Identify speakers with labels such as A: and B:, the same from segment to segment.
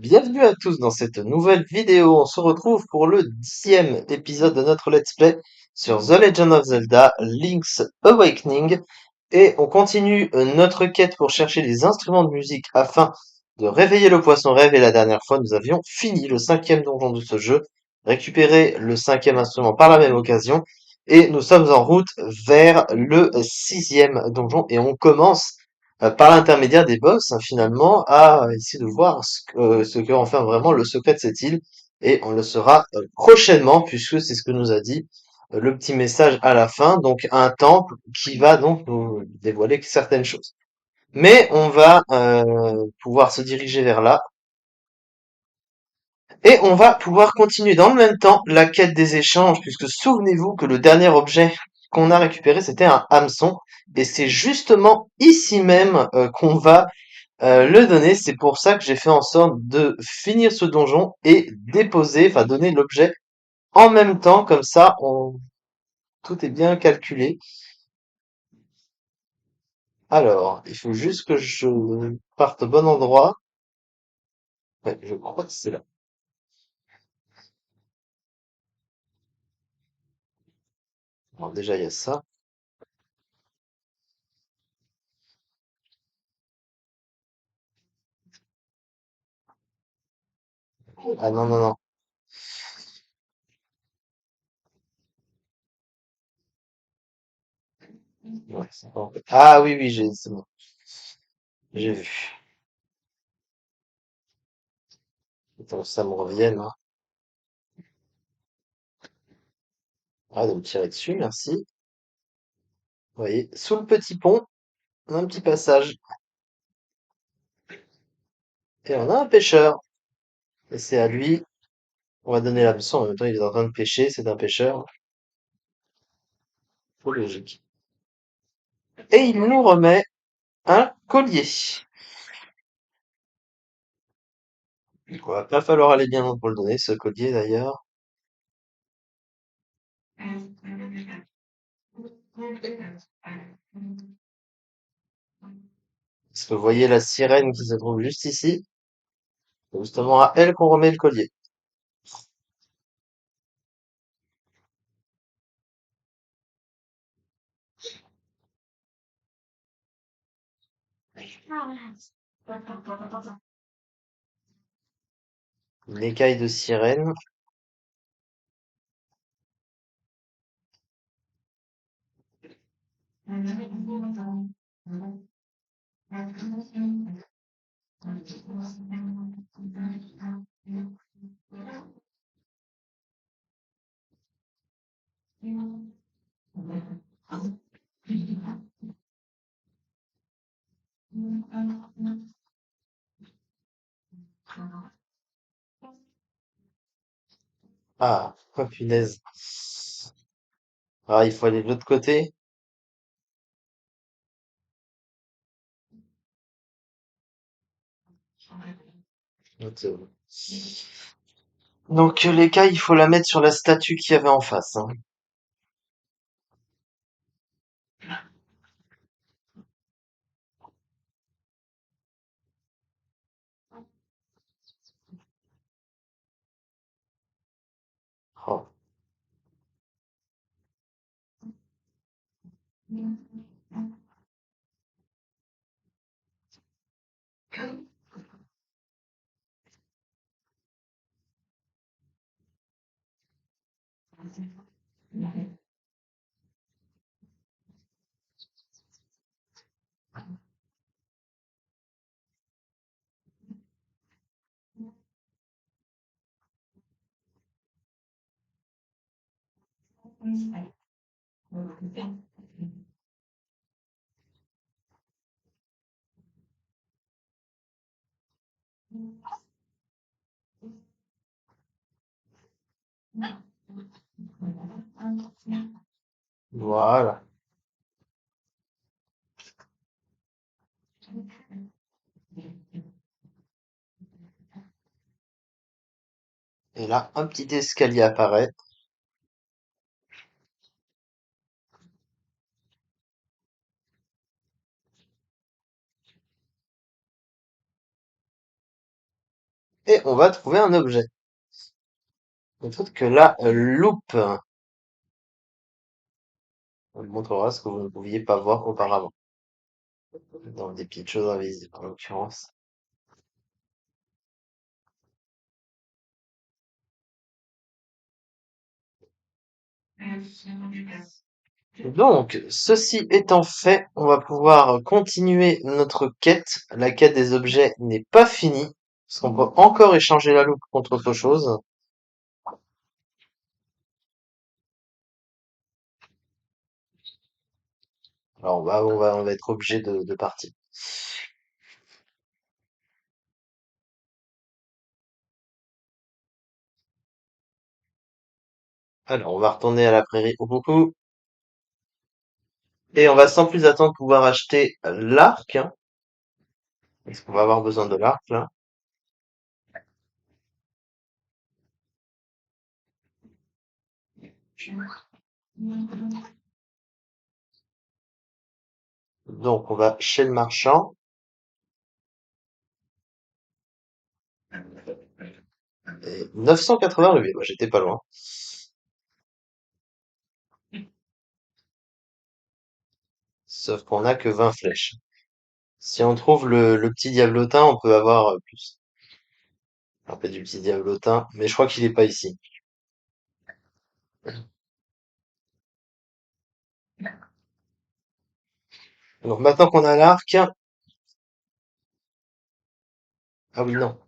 A: Bienvenue à tous dans cette nouvelle vidéo. On se retrouve pour le 10e épisode de notre Let's Play sur The Legend of Zelda Link's Awakening. Et on continue notre quête pour chercher des instruments de musique afin de réveiller le poisson rêve. Et la dernière fois, nous avions fini le 5e donjon de ce jeu, récupéré le 5e instrument par la même occasion. Et nous sommes en route vers le 6e donjon et on commence par l'intermédiaire des boss, hein, finalement, à essayer de voir ce que renferme vraiment le secret de cette île. Et on le saura prochainement, puisque c'est ce que nous a dit le petit message à la fin. Donc un temple qui va donc nous dévoiler certaines choses. Mais on va pouvoir se diriger vers là. Et on va pouvoir continuer dans le même temps la quête des échanges, puisque souvenez-vous que le dernier objet qu'on a récupéré, c'était un hameçon. Et c'est justement ici même qu'on va le donner. C'est pour ça que j'ai fait en sorte de finir ce donjon et déposer, enfin donner l'objet en même temps, comme ça tout est bien calculé. Alors, il faut juste que je parte au bon endroit. Ouais, je crois que c'est là. Alors déjà, il y a ça. Ah non, non, non. Ouais, c'est pas Ah oui, oui, c'est bon. J'ai vu. Attends, ça me revienne, hein. Ah, de me tirer dessus, merci. Vous voyez, sous le petit pont, on a un petit passage. Et on a un pêcheur. Et c'est à lui. On va donner la leçon. En même temps, il est en train de pêcher. C'est un pêcheur. Trop logique. Et il nous remet un collier. Il va pas falloir aller bien loin pour le donner, ce collier d'ailleurs. Parce que vous voyez la sirène qui se trouve juste ici. C'est justement à elle qu'on remet le collier. Une écaille de sirène. Ah, oh, punaise. Ah, il faut aller de l'autre côté. Donc l'écaille, il faut la mettre sur la statue qu'il y avait en face, hein. Oh. Voilà. Et là, un petit escalier apparaît. et on va trouver un objet. Autre que la loupe. On vous montrera ce que vous ne pouviez pas voir auparavant. Dans des petites choses invisibles, en l'occurrence. Donc, ceci étant fait, on va pouvoir continuer notre quête. La quête des objets n'est pas finie, parce qu'on peut encore échanger la loupe contre autre chose. Alors, on va être obligé de partir. Alors, on va retourner à la prairie au coucou. Et on va sans plus attendre pouvoir acheter l'arc, hein, parce qu'on va avoir besoin de l'arc, là. Donc, on va chez le marchand. Et 980 rubis, bah, j'étais pas loin. Sauf qu'on a que 20 flèches. Si on trouve le petit diablotin, on peut avoir plus. Un peu du petit diablotin, mais je crois qu'il est pas ici. Donc maintenant qu'on a l'arc, ah oui non.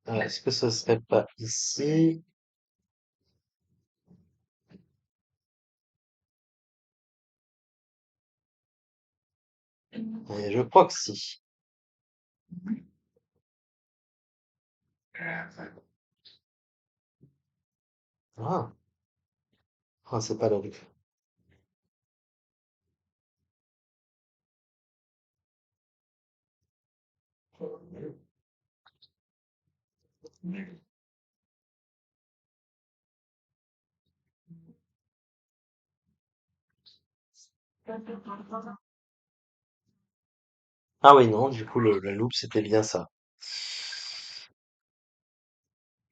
A: Est-ce que ce serait pas ici? Et je crois que si. Ah, ah, c'est pas la rue. Ah oui non, du coup la loupe c'était bien ça.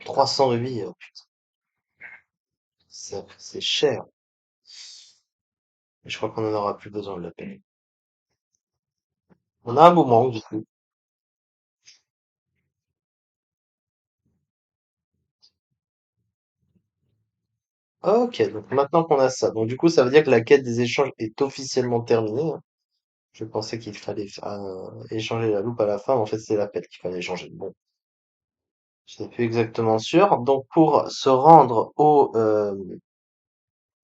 A: 300 rubis, putain, c'est cher. Je crois qu'on en aura plus besoin de la peine. On a un moment du coup. Ok, donc maintenant qu'on a ça, donc du coup ça veut dire que la quête des échanges est officiellement terminée, hein. Je pensais qu'il fallait échanger la loupe à la fin, mais en fait c'est la pelle qu'il fallait échanger. Bon, je n'ai plus exactement sûr. Donc pour se rendre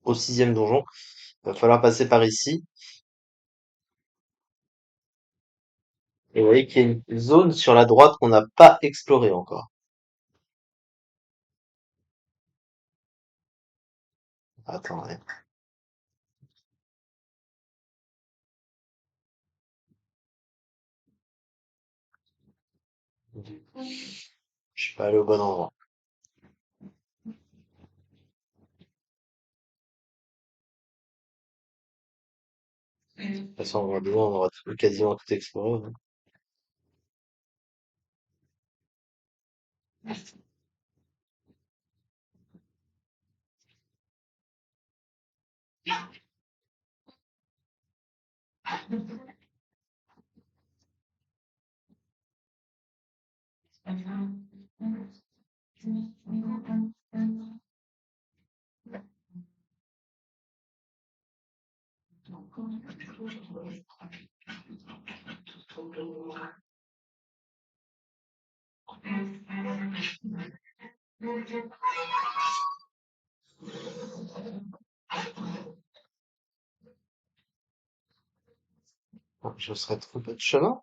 A: au sixième donjon, il va falloir passer par ici. Et vous voyez qu'il y a une zone sur la droite qu'on n'a pas explorée encore. Attendez. Je suis pas allé au bon endroit. De toute façon, on va de loin, on aura quasiment tout exploré, hein. Je serais trompé de chemin?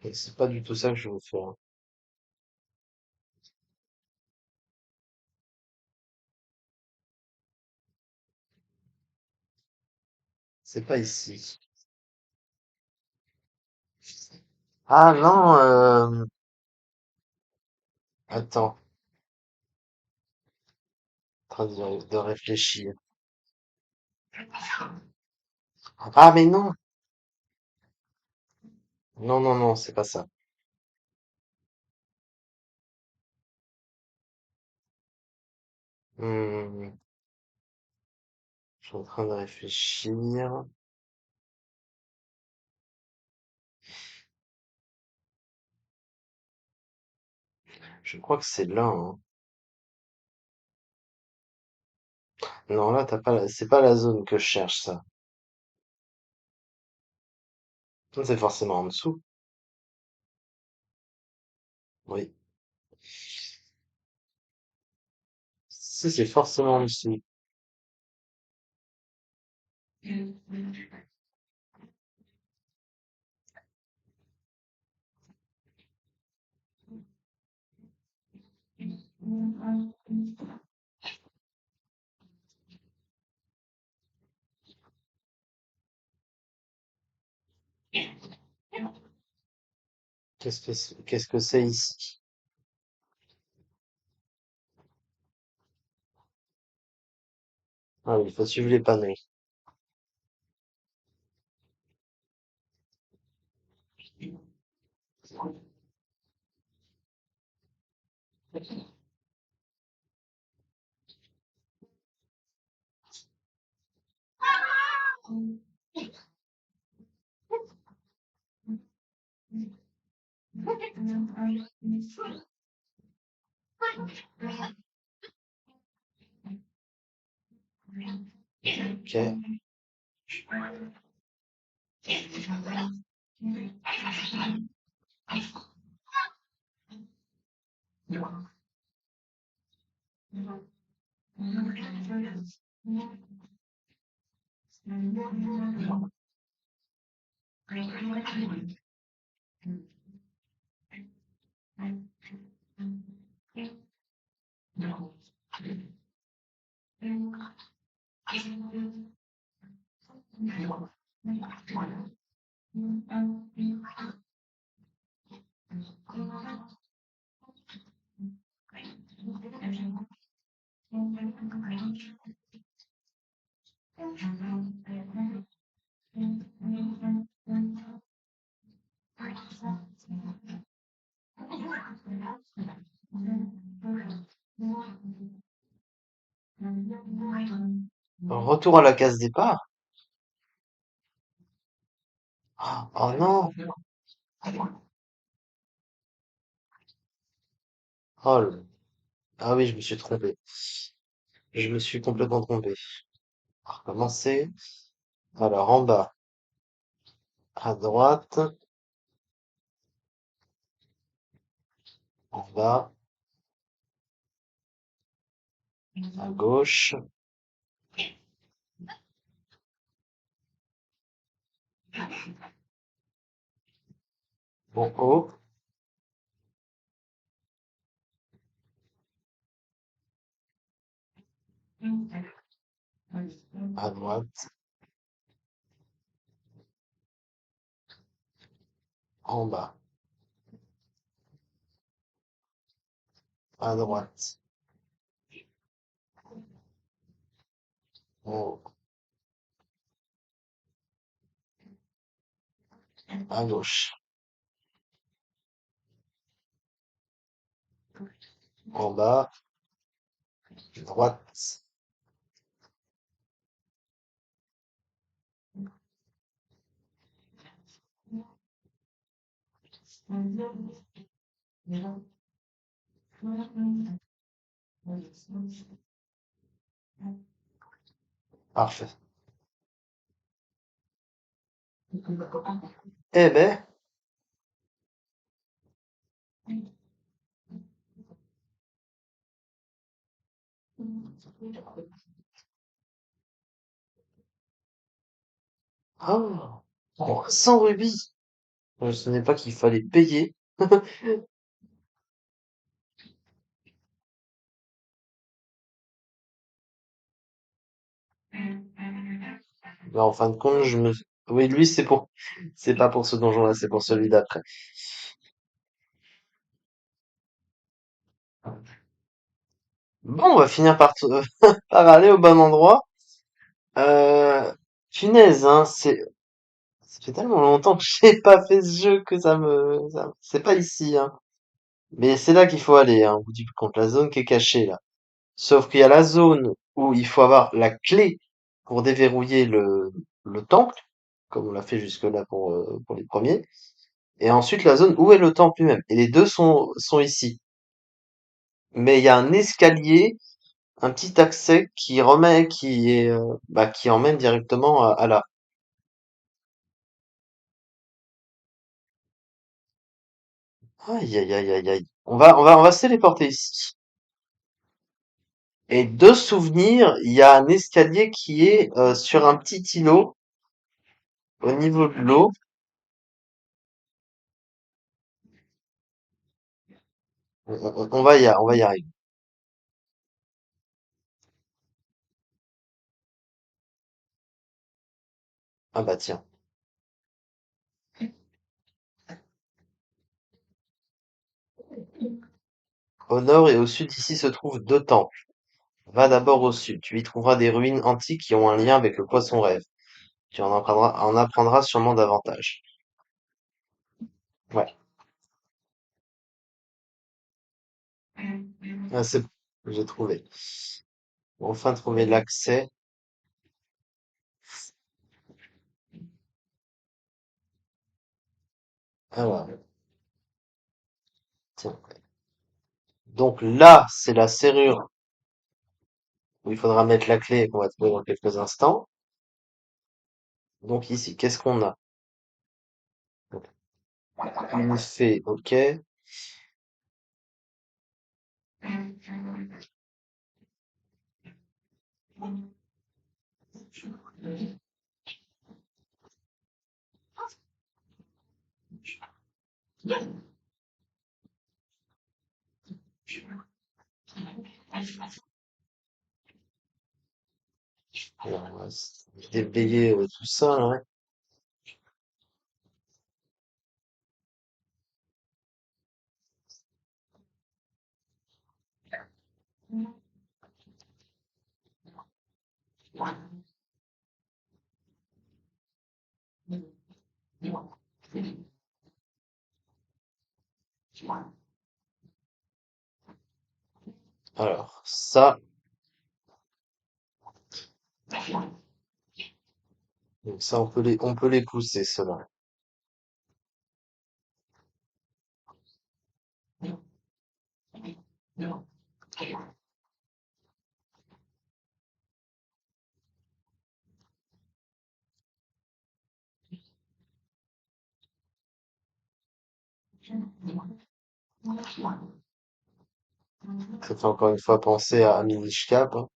A: Et c'est pas du tout ça que je veux faire. C'est pas ici. Ah non, attends, en train de réfléchir. Ah mais non, non, non, non, c'est pas ça. Hmm, je suis en train de réfléchir. Je crois que c'est là, hein. Non, là, t'as pas c'est pas la zone que je cherche, ça. Ça, c'est forcément en dessous. Oui. Si, c'est forcément en dessous. Qu'est-ce que c'est ici? Ah oui, il faut suivre les panneaux. Ok. Retour à la case départ. Oh non. Oh, ah oui, je me suis trompé. Je me suis complètement trompé. On va recommencer. Alors, en bas, à droite, en bas, à gauche, en haut, à droite, en bas, à droite, en haut, à gauche, en bas, droite, parfait. Eh ben, Oh, oh, 100 rubis. Je ne savais pas qu'il fallait payer. Mais en fin de compte, oui, lui, c'est pas pour ce donjon-là, c'est pour celui d'après. Bon, on va finir par aller au bon endroit. Euh, Punaise, hein, ça fait tellement longtemps que j'ai pas fait ce jeu que c'est pas ici, hein. Mais c'est là qu'il faut aller, hein, au bout du compte, la zone qui est cachée, là. Sauf qu'il y a la zone où il faut avoir la clé pour déverrouiller le temple, comme on l'a fait jusque-là pour les premiers. Et ensuite la zone où est le temple lui-même. Et les deux sont ici. Mais il y a un escalier, un petit accès qui emmène directement à là. Aïe aïe aïe aïe aïe. On va se téléporter ici. Et de souvenir, il y a un escalier qui est sur un petit îlot au niveau de l'eau. On va y arriver. Ah bah tiens. Au nord et au sud ici se trouvent deux temples. Va d'abord au sud. Tu y trouveras des ruines antiques qui ont un lien avec le poisson rêve. Tu en apprendras sûrement davantage. Ouais. Ah, j'ai trouvé. Enfin trouvé l'accès. Alors, tiens. Donc là, c'est la serrure où il faudra mettre la clé qu'on va trouver dans quelques instants. Donc ici, qu'est-ce qu'on a? Donc, une fée, ok. Alors, on va déblayer tout ça, là. Alors, ça, donc ça, on peut les pousser, cela. Ça fait encore une fois penser à Minish Cap, hein,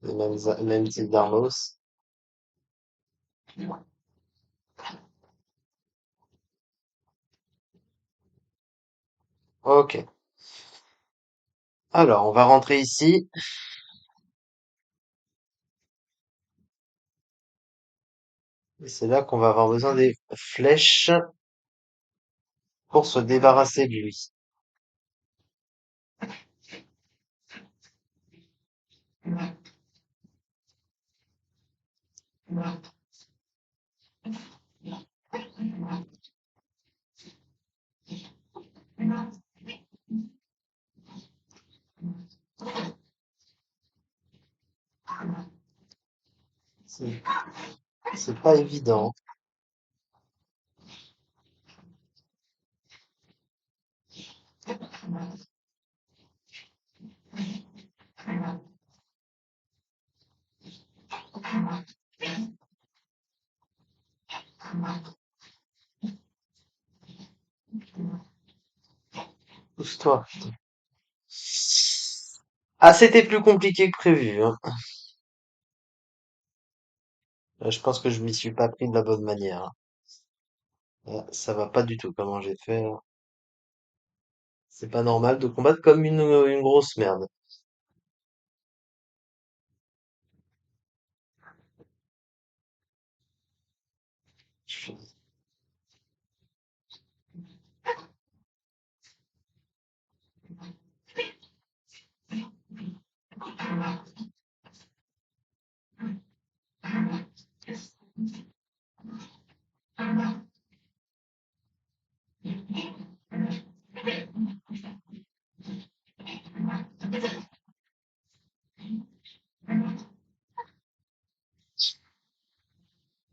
A: les mêmes types d'Armos. Ok. Alors, on va rentrer ici. Et c'est là qu'on va avoir besoin des flèches pour se débarrasser de lui. C'est c'est pas évident. Pousse-toi. Ah, c'était plus compliqué que prévu, hein. Je pense que je m'y suis pas pris de la bonne manière, hein. Ça va pas du tout comment j'ai fait, hein. C'est pas normal de combattre comme une grosse merde.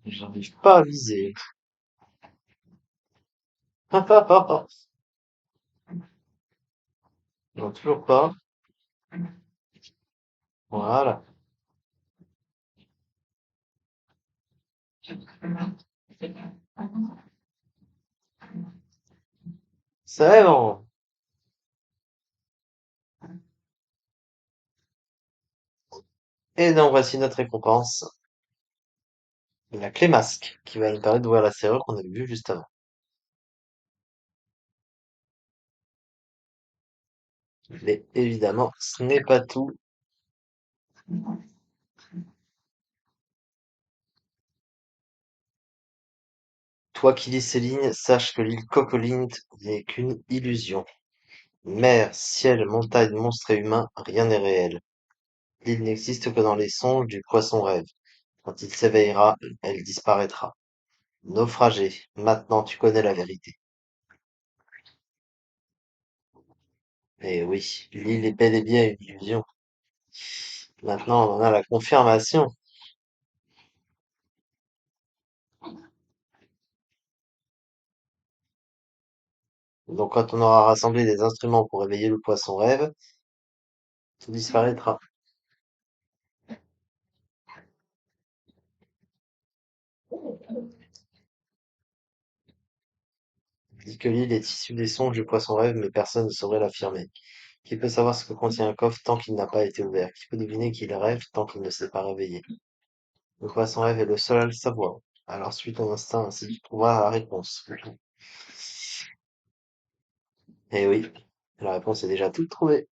A: J'arrive pas à viser. Non, toujours pas. Voilà. C'est bon. Et donc voici notre récompense. La clé masque, qui va nous permettre d'ouvrir la serrure qu'on avait vue juste avant. Mais évidemment, ce n'est pas tout. Toi qui lis ces lignes, sache que l'île Cocolint n'est qu'une illusion. Mer, ciel, montagne, monstres et humains, rien n'est réel. L'île n'existe que dans les songes du poisson rêve. Quand il s'éveillera, elle disparaîtra. Naufragé, maintenant tu connais la vérité. Eh oui, l'île est bel et bien une illusion. Maintenant on en a la confirmation. Donc quand on aura rassemblé les instruments pour réveiller le poisson rêve, tout disparaîtra. Dit que l'île est issue des songes du poisson rêve, mais personne ne saurait l'affirmer. Qui peut savoir ce que contient un coffre tant qu'il n'a pas été ouvert? Qui peut deviner qu'il rêve tant qu'il ne s'est pas réveillé? Le poisson rêve est le seul à le savoir. Alors suis ton instinct, ainsi tu trouveras la réponse. Eh oui, la réponse est déjà toute trouvée.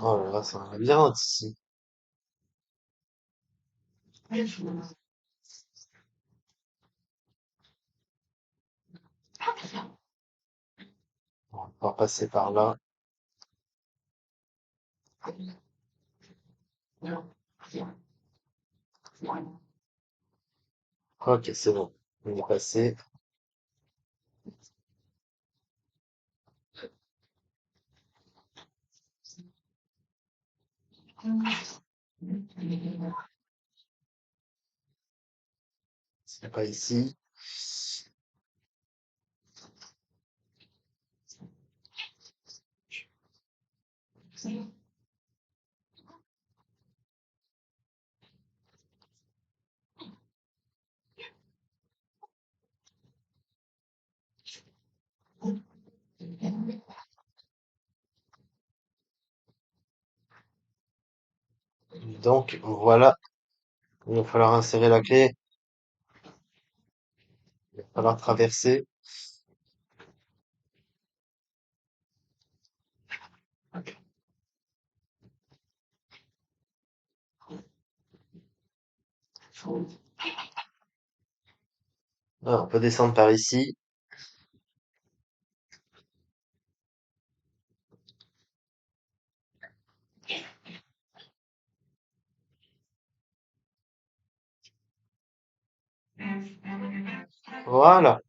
A: Oh là là, c'est un labyrinthe ici. On va pouvoir passer par là. Ok, c'est bon. On est passé. C'est pas ici. Donc voilà, il va falloir insérer la clé, il va falloir traverser. Ah, on peut descendre par ici. Voilà.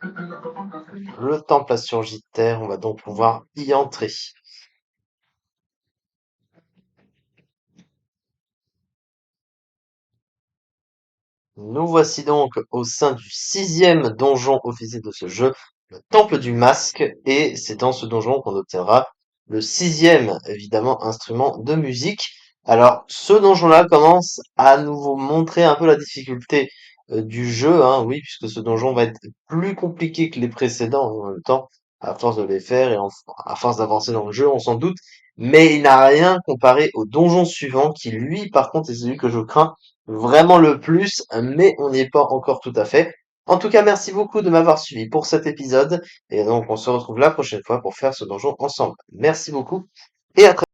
A: Le temple à Surgitaire, on va donc pouvoir y entrer. Nous voici donc au sein du sixième donjon officiel de ce jeu, le Temple du Masque, et c'est dans ce donjon qu'on obtiendra le sixième, évidemment, instrument de musique. Alors, ce donjon-là commence à nous montrer un peu la difficulté du jeu, hein, oui, puisque ce donjon va être plus compliqué que les précédents en même temps, à force de les faire et à force d'avancer dans le jeu, on s'en doute, mais il n'a rien comparé au donjon suivant, qui lui, par contre, est celui que je crains vraiment le plus, mais on n'y est pas encore tout à fait. En tout cas, merci beaucoup de m'avoir suivi pour cet épisode, et donc on se retrouve la prochaine fois pour faire ce donjon ensemble. Merci beaucoup, et à très